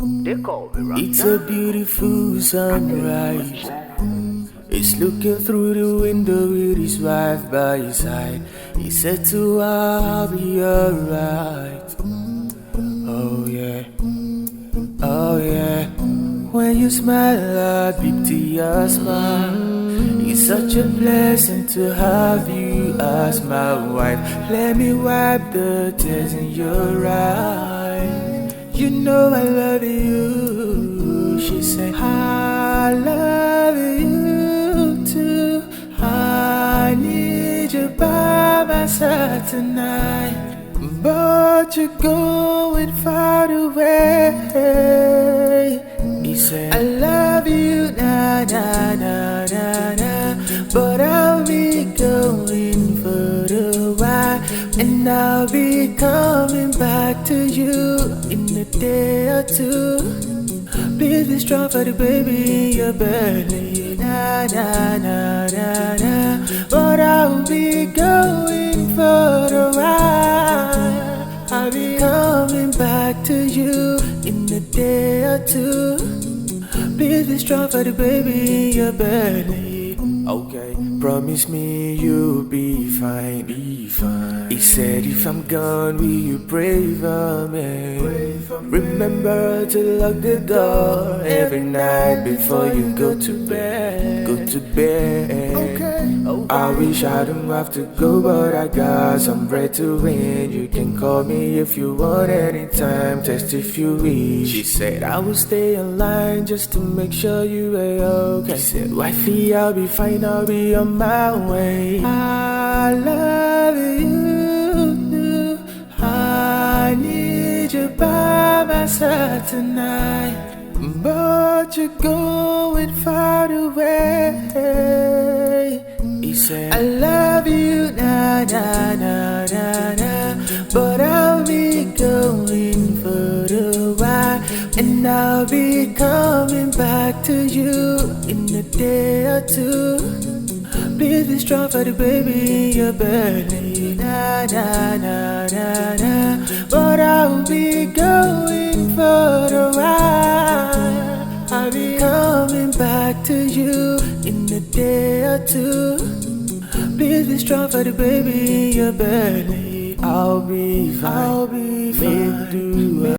They call me Rasta. It's a beautiful sunrise. He's looking through the window with his wife by his side. He said to her, I'll be alright. Oh yeah, oh yeah. When you smile, I beat to your smile. It's such a blessing to have you as my wife. Let me wipe the tears in your eyes. You know I love you. She said, I love you too. I need you by my side tonight. But you're going far away. He said, I love you, na na na na na. But I'll be going for a while, and I'll be coming back to you in a day or two. Please be strong for the baby in your belly, na na na na na. But I'll be going for a while, I'll be coming back to you in a day or two. Please be strong for the baby in your belly. Okay, promise me you'll be fine, be fine. He said if I'm gone, will you pray for me? Remember to lock the door every night before you go to bed. Go to bed. Okay. I wish I don't have to go, but I got some bread to win. You can call me if you want anytime, text if you wish. She said I will stay online just to make sure you are okay. She said, wifey, I'll be fine, I'll be on my way. I love you, I need you by my side tonight. But you're going far away. He said, I love you, na na na na na. But I'll be going for a while, and I'll be coming back to you in a day or two. Please be strong for the baby in your belly, na na na na na. But I'll be going for a while, I'll be coming back to you in a day or two. Please be strong for the baby in your belly. I'll be fine. I'll be fine.